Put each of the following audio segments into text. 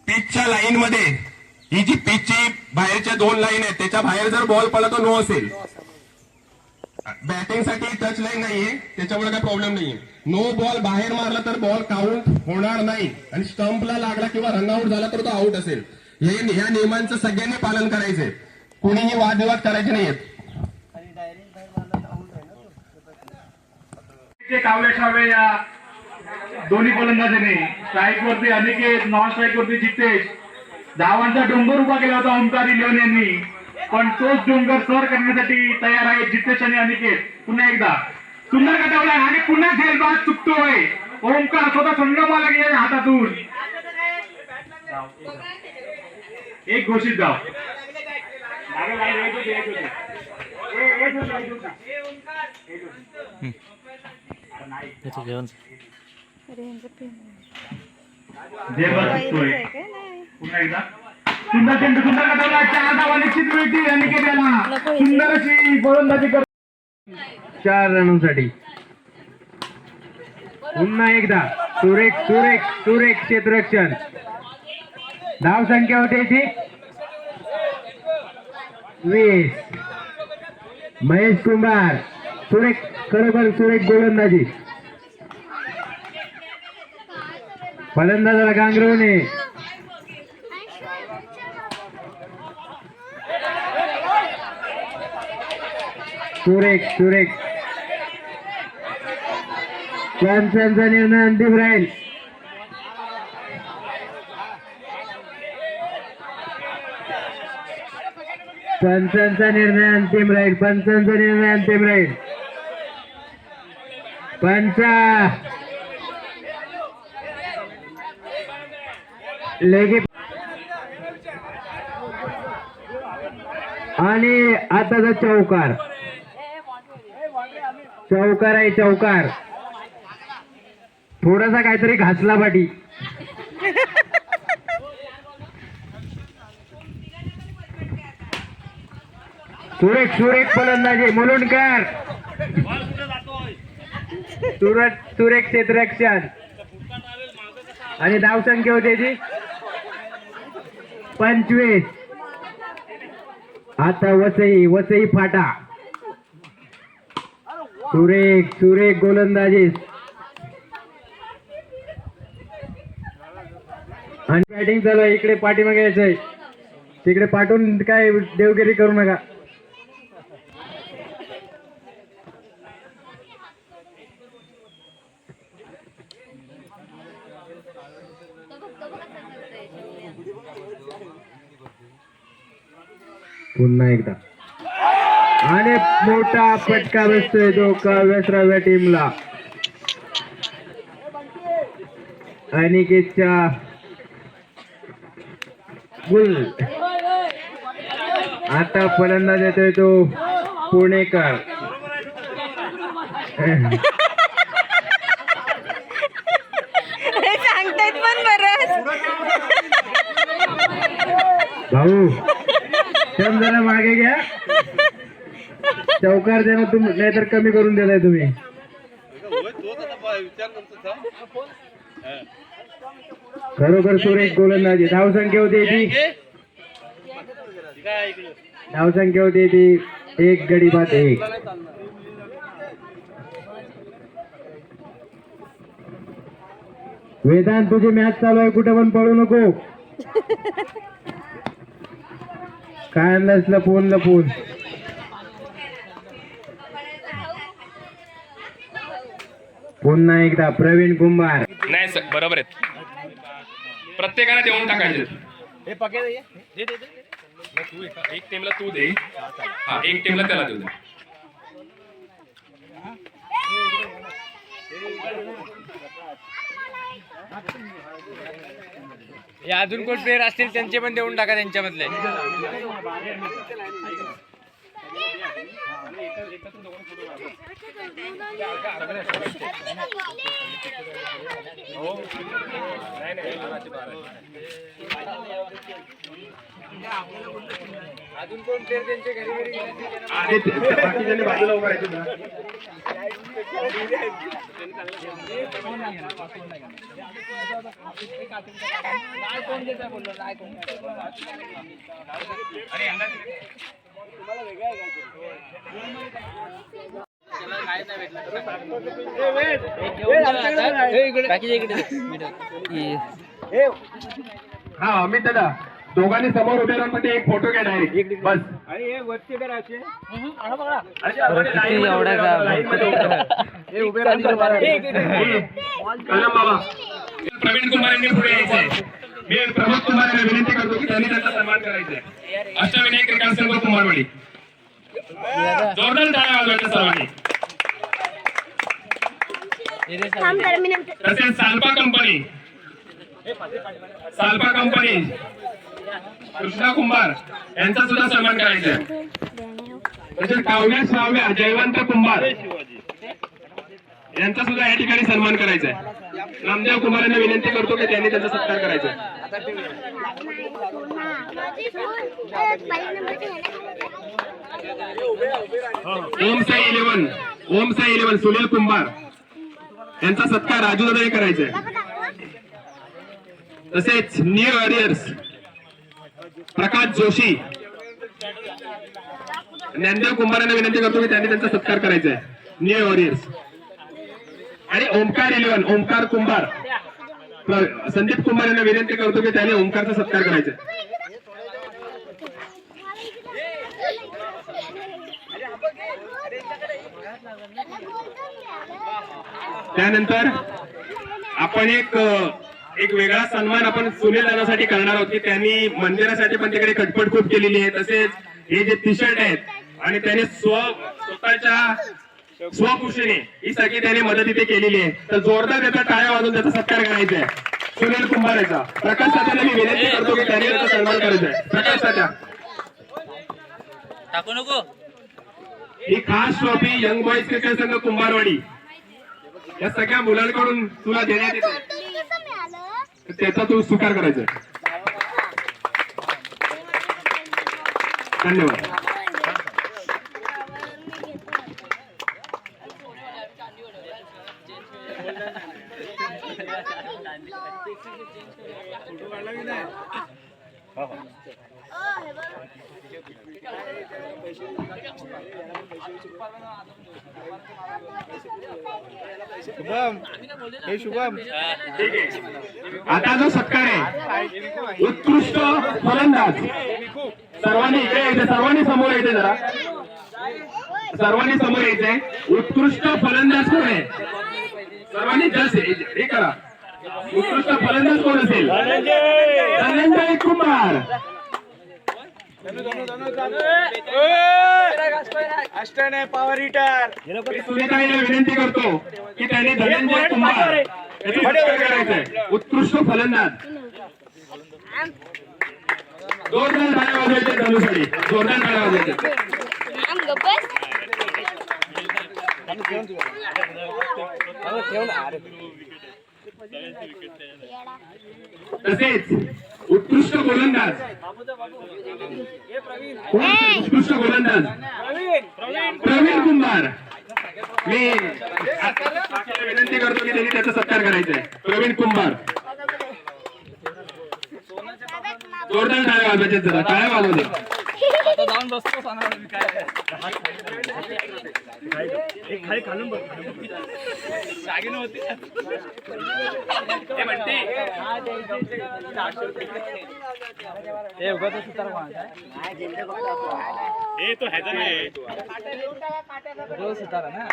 पिचच्या line मध्ये ही जी पिचची बाहेरच्या 2 line आहेत त्याच्या बाहेर जर बॉल पडला तर नो असेल. बॅटिंग साठी टच लाईन नाहीये त्याच्यामुळे काही प्रॉब्लेम नाहीये. नो बॉल बाहेर मारला तर बॉल काउंट होणार नाही आणि स्टंपला लागला किंवा रनआउट झाला तर तो आउट असेल. या नियमांचं सगळ्यांनी पालन करायचंय. कुणीही वादविवाद करायचे नाहीयेत. कावले शावले या दोन्ही गोलंदाजांनी स्ट्राईक वरती अनिकेत, नॉन स्ट्राईक वरती जितेश. धावांचा डोंगर उभा केला होता ओंकार इलेवन यांनी, पण तोच डोंगर सर करण्यासाठी तयार आहे जितेश आणि अनिकेत. पुन्हा एकदा सुंदर गटावला आणि पुन्हा झेलबाज चुकतोय. ओंकार स्वतः संगमाला गेले हातातून. एक घोषित धाव. पुन्हा एकदा सुंदर चेंडू, सुंदर गटावला. 4 धावा निश्चित मिळतील अनिकेत याला. सुंदर अशी गोलंदाजी कर 4 रनांसाठी. पुन्हा एकदा सुरेख सुरेख सुरेख क्षेत्ररक्षण. धाव संख्या होते ती 20. महेश कुंभार सुरेख, खरोखर सुरेख गोलंदाजी. फलंदाजाला गांगरवणे. सुरेख सुरेख. पंचांचा निर्णय अंतिम राहील. पंचांचा निर्णय अंतिम राहील. पंचांचा निर्णय अंतिम राहील. पंचा लेगी आणि आताचा चौकार. चौकार आहे चौकार. थोडासा काहीतरी घासला पाठी. सुरेख सुरेख फलंदाजी मुलुंडकर. सुरेख क्षेत्ररक्षण आणि धाव संख्या होती जी 25. आता वसई फाटा. सुरेख सुरेख गोलंदाजी आणि बॅटिंग चालू आहे. इकडे पाठीमागे यायचंय. तिकडे पाठवून काय देवगिरी करू नका. पुन्हा एकदा आणि मोठा फटका बसतोय तो काव्यश्राव्या टीमला. अनिकेतच्या गुल. आता फलंदाज येतोय तो पुणेकर. सांगतायत पण बरं. भाऊ जरा मागे घ्या. चौकार द्या तुम्ही, नाहीतर कमी करून देताय तुम्ही. खरोखर सुरेख गोलंदाजी. धाव संख्या होती ती धाव संख्या होती ती 1 गडी बाद 1. वेदांत तुझी मॅच चालू आहे, कुठे पण पळू नको. काय आणलंस लपून लपून. पुन्हा एकदा प्रवीण कुंभार. नाही सर बरोबर आहेत. प्रत्येकाला देऊन टाकायचे. एक टीमला तू दे. हा एक टीमला त्याला देऊ दे. हे अजून कोण प्लेयर असतील त्यांचे पण देऊन टाका त्यांच्यामधले. अजून कोण प्लेअर त्यांच्या घरी घरी बाकीच्यांनी बाजूला उभं राहायचं ना. हा अमित दादा दोघांनी समोर उभे राहून मध्ये एक फोटो घ्या डायरेक्ट बस. कलम बाबा प्रवीण कुमार यांनी पुढे यायचंय. मी प्रमोद कुमार यांना विनंती करतो की त्यांनी त्यांचा सन्मान करायचा. अष्टविनायक क्रिकेट संघ कुमारवाडी जोरदार टाळ्या वाजवायच्या सर्वांनी. तसेच साल्पा कंपनी कृष्णा कुंभार यांचा सुद्धा सन्मान करायचा आहे. तसेच काव्या जयवंत कुंभार यांचा सुद्धा या ठिकाणी सन्मान करायचा आहे. नामदेव कुमार यांना विनंती करतो की त्यांनी त्यांचा सत्कार करायचा आहे. ओम साई 11 सुनील कुंभार यांचा सत्कार राजू दादाने करायचा आहे. तसेच न्यू वॉरियर्स प्रकाश जोशी ज्ञानदेव कुंभार यांना विनंती करतो की त्यांनी त्यांचा सत्कार करायचा आहे. न्यू वॉरियर्स आणि ओमकार 11 ओमकार कुंभार संदीप कुंभार यांना विनंती करतो की त्यांनी ओमकारचा सत्कार करायचा आहे. त्यानंतर आपण एक वेगळा सन्मान आपण सुनील दादासाठी करणार आहोत की त्यांनी मंदिरासाठी पण तिकडे खटपट खूप केलेली आहे. तसेच हे जे टी शर्ट आहेत आणि त्याने स्वतःच्या स्वखुशीने ही सगळी त्याने मदत इथे केलेली आहे. तर जोरदार त्याचा टाळ्या वाजवून त्याचा सत्कार करायचा आहे. सुनील कुंभार याचा प्रकाश साठ्याला मी विनंती करतो की त्यांनी त्याचा सन्मान करायचा आहे. प्रकाश साठ्या टाकू नको. ही खास ट्रॉफी यंग बॉईज क्रिकेट संघ कुंभारवाडी या सगळ्या मुलांकडून तुला देण्यात येते. त्याचा तू स्वीकार करायचा. धन्यवाद. शुभम ठीक आहे. आता जो सत्कार आहे उत्कृष्ट फलंदाज सर्वांनी इकडे यायचं. सर्वांनी समोर यायचे. जरा सर्वांनी समोर यायचंय. उत्कृष्ट फलंदाज कोण आहे? सर्वांनी जस हे करा. उत्कृष्ट फलंदाज कोण असेल? धनंजय कुमार. पॉवर हिटर सुनीताईला विनंती करतो की त्याने धनंजय कुमार याचा सत्कार करायचा आहे. उत्कृष्ट फलंदाज. जोरदार टाळ्या वाजवायच्या धनुसाठी. जोरदार टाळ्या वाजवायच्या. तसेच उत्कृष्ट गोलंदाज उत्कृष्ट गोलंदाज प्रवीण कुंभार. मी विनंती करतो की त्यांनी त्याचा सत्कार करायचा आहे. प्रवीण कुंभार जोरदार टाळ्या वाजवायच्या. जरा टाळ्या वाजवते. जाऊन बसतो खाली खालून बघ. जागी नव्हती. तो ह्याचा नाही सुतारा ना.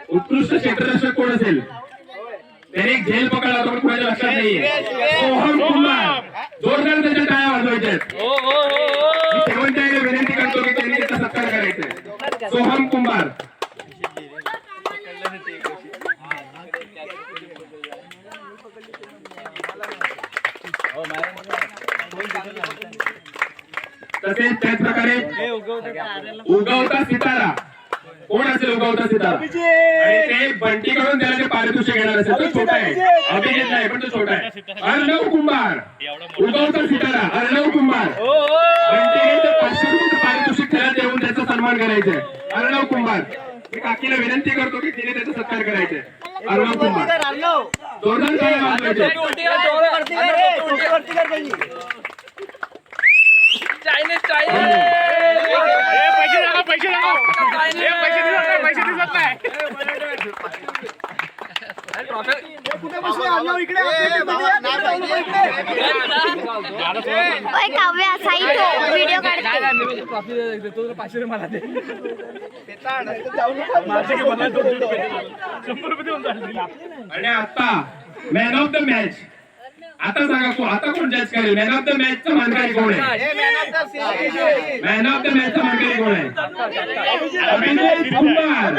उत्कृष्ट क्षेत्ररक्षक कोण असेल? त्याने एक झेल पकडला होता पण कुणाच्या लक्षात नाहीये. सोहम कुमार. जोरदार त्याच्या टाळ्या वाजवायच्या. शेवटच्या विनंती करतो की त्यांनी त्याचा सत्कार करायचा आहे. सोहम कुंभार. तसेच त्याच प्रकारे उगवता सितारा कोण असेल उगवता सितारा आणि ते बंटीकडून त्याला ते पारितोषिक घेणार असेल तो छोटा आहे अभिजित नाही पण तो छोटा आहे अर्णव कुंभार उगवता सितारा अर्णव कुंभार बंटीने ते 500 रुपये पारितोषिक त्याला देऊन त्याचा सन्मान करायचा आहे अर्णव कुंभार मी काकीला विनंती करतो की तिने त्याचा सत्कार करायचा आहे अर्णव कुंभार जोरदार टाळ्या वाजवायच्या. पैसे दिसत नाही ओय काव्या साई तो व्हिडिओ काढते ट्रॉफी देतो 500 रुपये मला दे. 100 रुपये देऊन चालतील. आणि आता मॅन ऑफ द मॅच आता सांगा आता कोण जज करेल मॅन ऑफ द मॅच चा मानकरी कोण आहे मॅन ऑफ द मॅच चा मानकरी कोण आहे अभिजित कुंभार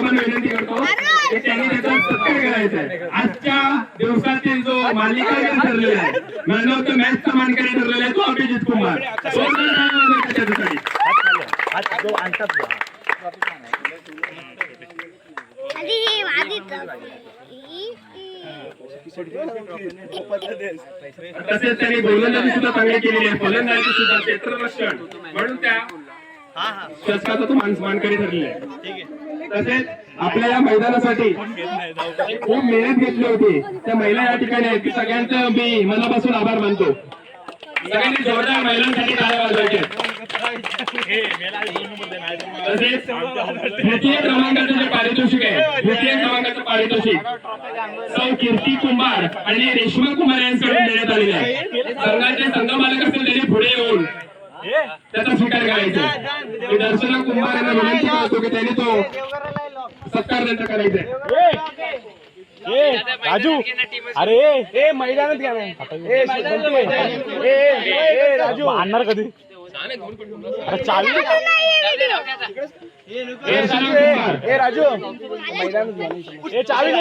विनंती करतो की त्यांनी त्याचा सत्कार करायचा आहे आजच्या दिवसातील जो मालिका ठरलेला आहे मॅन ऑफ द मॅच चा मानकरी ठरलेला आहे तो अभिजित कुंभार त्याच्यासाठी आधी ही आधी तसेच त्यांनी गोलंदाजी सुद्धा चांगली केलेली आहे फलंदाजी सुद्धा क्षेत्ररक्षण म्हणून त्या शतकाचा तो मानकरी ठरलेला आहे तसेच आपल्या या मैदानासाठी खूप मेहनत घेतली होती त्या महिला या ठिकाणी आहेत की सगळ्यांचं मी मनापासून आभार मानतो सगळ्यांनी जोरदार महिलांसाठी टाळ्या वाजवायच्या तसेच द्वितीय क्रमांकाचं जे पारितोषिक आहे द्वितीय क्रमांकाचं पारितोषिक सौ कीर्ती कुंभार आणि रेश्मा कुमार यांच्याकडून देण्यात आलेले आहे संघाचे संघमालक असेल त्यांनी पुढे येऊन त्याचा स्वीकार करायचा मी दर्शना कुंभार यांना विनंती करतो की त्यांनी तो सत्कार त्यांचा करायचा राजू अरे मैदानात घ्या राजू आणणार कधी चालू राजू चालू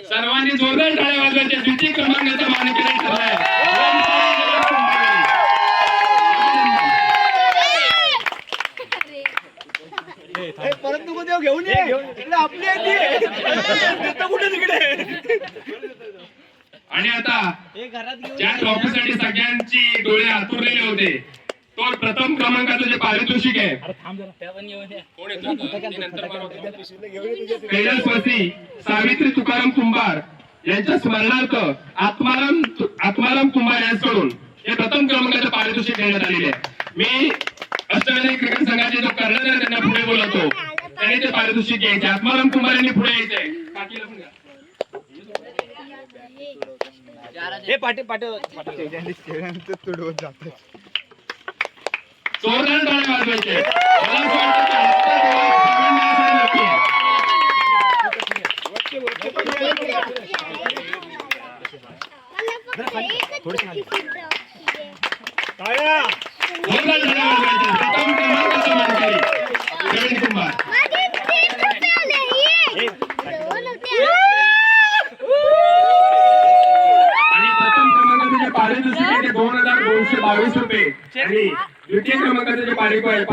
सर्वांनी जोरदार टाळ्या वाजवायच्या द्वितीय क्रमांकाचा मानकरी ठरलाय परत तू देव घेऊन ये इकडे आपली कुठे तिकडे आणि आता ज्या ट्रॉफीसाठी सगळ्यांची डोळे आतुरलेले होते तो प्रथम क्रमांकाचं जे पारितोषिक आहे कैलासवासी सावित्री तुकाराम कुंभार यांच्या स्मरणार्थ आत्माराम कुंभार यांच्याकडून हे प्रथम क्रमांकाचं पारितोषिक देण्यात आलेले आहे मी अष्टविनायक क्रिकेट संघाचे जो कर्णधार त्यांना पुढे बोलवतो त्यांनी ते पारितोषिक घ्यायचे आत्माराम कुंभार यांनी पुढे यायचंय काकीला पण घ्या. जोरदार टाळ्या वाजवायचे मला असं वाटतं की आजचा दिवस सगळ्यांना असं नक्की आहे. जोरदार टाळ्या वाजवायचे प्रथम क्रमांकाचा मानकरी प्रवीण कुंभार आणि प्रथम क्रमांकाचे जे पारितोषिक आहे ते 2222 रुपये आणि द्वितीय क्रमांकाचे जे पारितोषिक